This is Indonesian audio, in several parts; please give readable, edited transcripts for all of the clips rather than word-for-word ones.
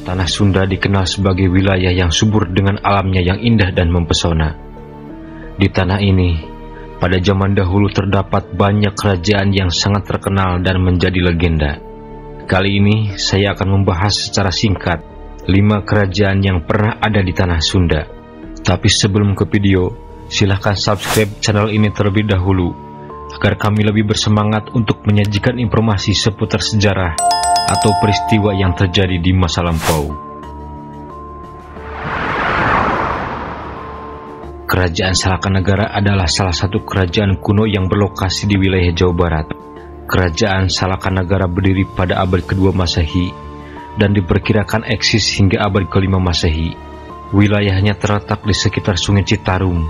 Tanah Sunda dikenal sebagai wilayah yang subur dengan alamnya yang indah dan mempesona. Di tanah ini, pada zaman dahulu terdapat banyak kerajaan yang sangat terkenal dan menjadi legenda. Kali ini saya akan membahas secara singkat 5 kerajaan yang pernah ada di tanah Sunda. Tapi sebelum ke video, silahkan subscribe channel ini terlebih dahulu agar kami lebih bersemangat untuk menyajikan informasi seputar sejarah atau peristiwa yang terjadi di masa lampau. Kerajaan Salakanagara adalah salah satu kerajaan kuno yang berlokasi di wilayah Jawa Barat. Kerajaan Salakanagara berdiri pada abad ke-2 Masehi dan diperkirakan eksis hingga abad ke-5 Masehi. Wilayahnya terletak di sekitar Sungai Citarum,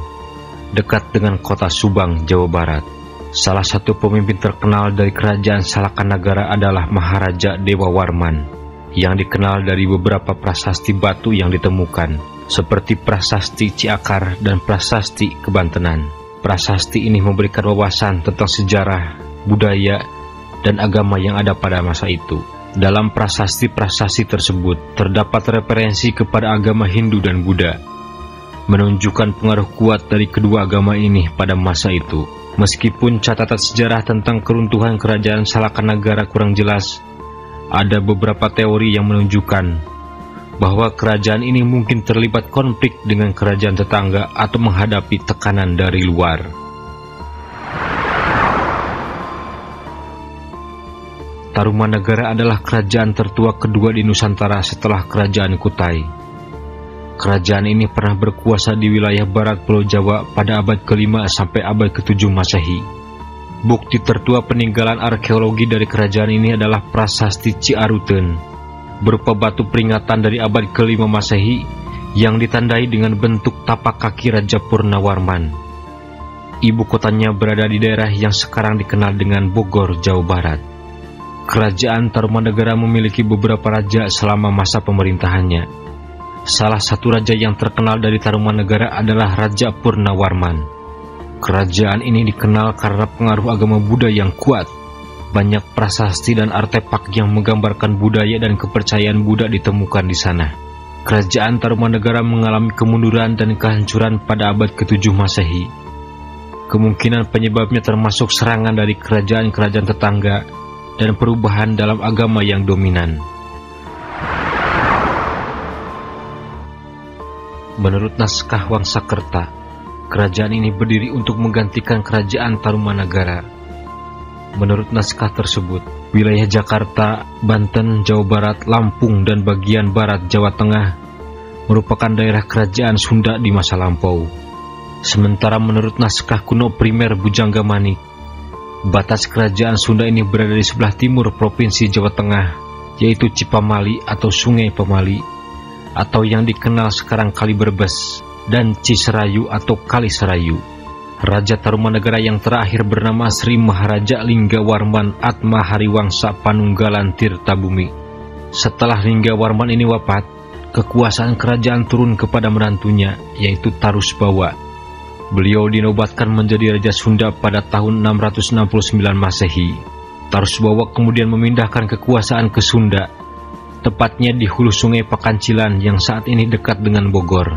dekat dengan kota Subang, Jawa Barat. Salah satu pemimpin terkenal dari kerajaan Salakanagara adalah Maharaja Dewa Warman, yang dikenal dari beberapa prasasti batu yang ditemukan, seperti prasasti Ciakar dan prasasti Kebantenan. Prasasti ini memberikan wawasan tentang sejarah, budaya, dan agama yang ada pada masa itu. Dalam prasasti-prasasti tersebut, terdapat referensi kepada agama Hindu dan Buddha, menunjukkan pengaruh kuat dari kedua agama ini pada masa itu. Meskipun catatan sejarah tentang keruntuhan kerajaan Salakanagara kurang jelas, ada beberapa teori yang menunjukkan bahwa kerajaan ini mungkin terlibat konflik dengan kerajaan tetangga atau menghadapi tekanan dari luar. Tarumanagara adalah kerajaan tertua kedua di Nusantara setelah kerajaan Kutai. Kerajaan ini pernah berkuasa di wilayah barat Pulau Jawa pada abad ke-5 sampai abad ke-7 Masehi. Bukti tertua peninggalan arkeologi dari kerajaan ini adalah prasasti Ciaruten, berupa batu peringatan dari abad ke-5 Masehi yang ditandai dengan bentuk tapak kaki Raja Purnawarman. Ibu kotanya berada di daerah yang sekarang dikenal dengan Bogor, Jawa Barat. Kerajaan Tarumanagara memiliki beberapa raja selama masa pemerintahannya. Salah satu raja yang terkenal dari Tarumanagara adalah Raja Purnawarman. Kerajaan ini dikenal karena pengaruh agama Buddha yang kuat. Banyak prasasti dan artefak yang menggambarkan budaya dan kepercayaan Buddha ditemukan di sana. Kerajaan Tarumanagara mengalami kemunduran dan kehancuran pada abad ke-7 Masehi. Kemungkinan penyebabnya termasuk serangan dari kerajaan-kerajaan tetangga dan perubahan dalam agama yang dominan. Menurut naskah Wangsakerta, kerajaan ini berdiri untuk menggantikan kerajaan Tarumanagara. Menurut naskah tersebut, wilayah Jakarta, Banten, Jawa Barat, Lampung, dan bagian barat Jawa Tengah merupakan daerah kerajaan Sunda di masa lampau. Sementara menurut naskah kuno primer Bujangga Manik, batas kerajaan Sunda ini berada di sebelah timur Provinsi Jawa Tengah, yaitu Cipamali atau Sungai Pemali, atau yang dikenal sekarang Kali Brebes, dan Ciserayu atau Kali Serayu. Raja Tarumanagara yang terakhir bernama Sri Maharaja Linggawarman Atma Hariwangsa Panunggalan Tirtabumi. Setelah Linggawarman ini wafat, kekuasaan kerajaan turun kepada menantunya, yaitu Tarusbawa. Beliau dinobatkan menjadi Raja Sunda pada tahun 669 Masehi. Tarusbawa kemudian memindahkan kekuasaan ke Sunda, tepatnya di hulu sungai Pakancilan yang saat ini dekat dengan Bogor.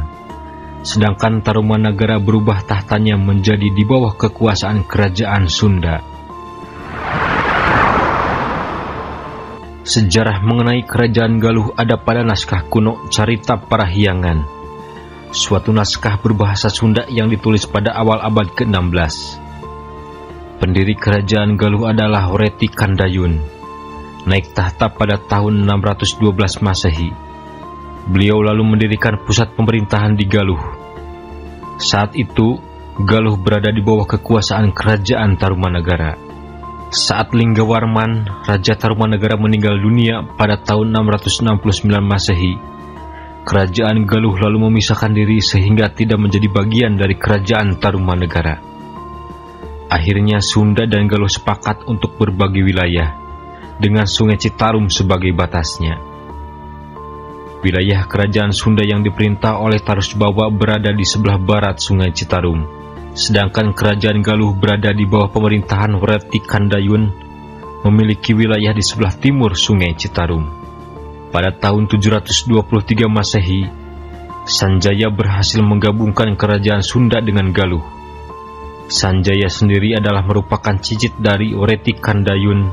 Sedangkan Tarumanagara berubah tahtanya menjadi di bawah kekuasaan kerajaan Sunda. Sejarah mengenai kerajaan Galuh ada pada naskah kuno Carita Parahyangan, suatu naskah berbahasa Sunda yang ditulis pada awal abad ke-16. Pendiri kerajaan Galuh adalah Horeti Kandayun, naik tahta pada tahun 612 Masehi. Beliau lalu mendirikan pusat pemerintahan di Galuh. Saat itu, Galuh berada di bawah kekuasaan kerajaan Tarumanagara. Saat Linggawarman, Raja Tarumanagara meninggal dunia pada tahun 669 Masehi, kerajaan Galuh lalu memisahkan diri sehingga tidak menjadi bagian dari kerajaan Tarumanagara. Akhirnya Sunda dan Galuh sepakat untuk berbagi wilayah, dengan Sungai Citarum sebagai batasnya. Wilayah kerajaan Sunda yang diperintah oleh Tarusbawa berada di sebelah barat Sungai Citarum, sedangkan kerajaan Galuh berada di bawah pemerintahan Horeti Kandayun, memiliki wilayah di sebelah timur Sungai Citarum. Pada tahun 723 Masehi, Sanjaya berhasil menggabungkan kerajaan Sunda dengan Galuh. Sanjaya sendiri adalah merupakan cicit dari Oreti Kandayun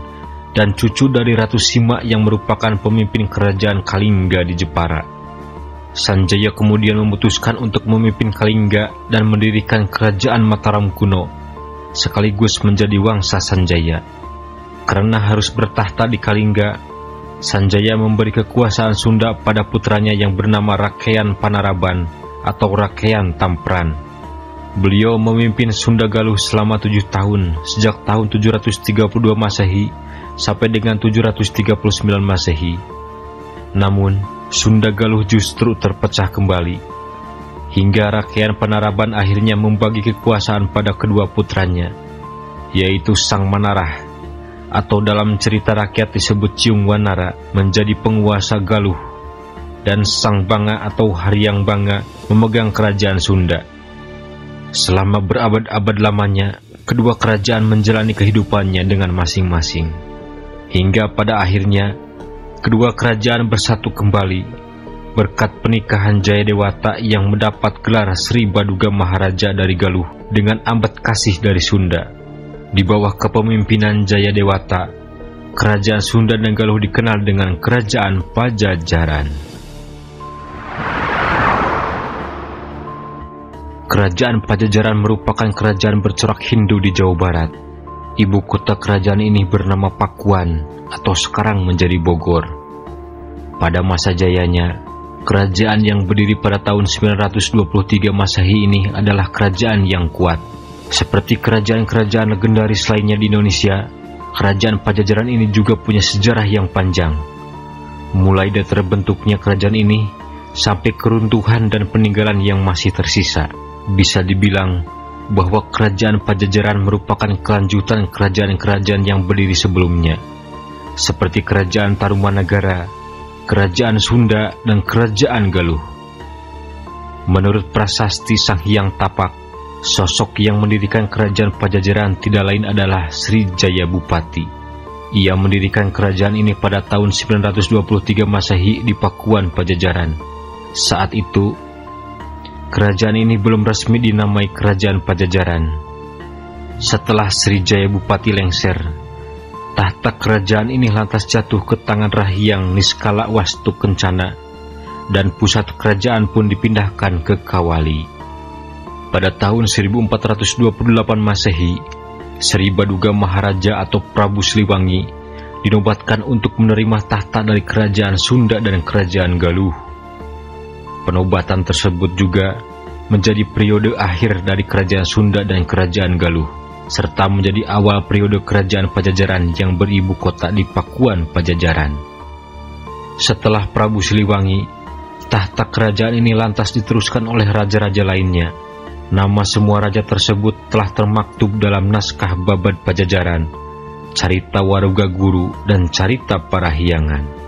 dan cucu dari Ratu Sima yang merupakan pemimpin kerajaan Kalingga di Jepara. Sanjaya kemudian memutuskan untuk memimpin Kalingga dan mendirikan kerajaan Mataram kuno, sekaligus menjadi wangsa Sanjaya. Karena harus bertahta di Kalingga, Sanjaya memberi kekuasaan Sunda pada putranya yang bernama Rakean Panaraban atau Rakean Tampran. Beliau memimpin Sunda Galuh selama 7 tahun, sejak tahun 732 Masehi sampai dengan 739 Masehi. Namun, Sunda Galuh justru terpecah kembali, hingga Rakean Panaraban akhirnya membagi kekuasaan pada kedua putranya, yaitu Sang Manarah, atau dalam cerita rakyat disebut Ciung Wanara, menjadi penguasa Galuh, dan Sang Banga atau Haryang Banga memegang kerajaan Sunda. Selama berabad-abad lamanya, kedua kerajaan menjalani kehidupannya dengan masing-masing, hingga pada akhirnya kedua kerajaan bersatu kembali berkat pernikahan Jayadewata yang mendapat gelar Sri Baduga Maharaja dari Galuh dengan Ambedkasih dari Sunda. Di bawah kepemimpinan Jayadewata, kerajaan Sunda dan Galuh dikenal dengan Kerajaan Pajajaran. Kerajaan Pajajaran merupakan kerajaan bercorak Hindu di Jawa Barat. Ibu kota kerajaan ini bernama Pakuan atau sekarang menjadi Bogor. Pada masa jayanya, kerajaan yang berdiri pada tahun 923 Masehi ini adalah kerajaan yang kuat. Seperti kerajaan-kerajaan legendaris lainnya di Indonesia, kerajaan Pajajaran ini juga punya sejarah yang panjang. Mulai dari terbentuknya kerajaan ini, sampai keruntuhan dan peninggalan yang masih tersisa. Bisa dibilang bahwa kerajaan Pajajaran merupakan kelanjutan kerajaan-kerajaan yang berdiri sebelumnya, seperti kerajaan Tarumanagara, kerajaan Sunda, dan kerajaan Galuh. Menurut prasasti Sang Hyang Tapak, sosok yang mendirikan kerajaan Pajajaran tidak lain adalah Sri Jaya Bupati. Ia mendirikan kerajaan ini pada tahun 923 Masehi di Pakuan, Pajajaran. Saat itu, kerajaan ini belum resmi dinamai Kerajaan Pajajaran. Setelah Sri Jaya Bupati lengser, tahta kerajaan ini lantas jatuh ke tangan Rahyang Niskala Wastu Kencana, dan pusat kerajaan pun dipindahkan ke Kawali. Pada tahun 1428 Masehi, Sri Baduga Maharaja atau Prabu Siliwangi dinobatkan untuk menerima tahta dari kerajaan Sunda dan kerajaan Galuh. Penobatan tersebut juga menjadi periode akhir dari kerajaan Sunda dan kerajaan Galuh, serta menjadi awal periode kerajaan Pajajaran yang beribu kota di Pakuan, Pajajaran. Setelah Prabu Siliwangi, tahta kerajaan ini lantas diteruskan oleh raja-raja lainnya. Nama semua raja tersebut telah termaktub dalam naskah Babad Pajajaran, Carita Warugaguru, dan Carita Parahyangan.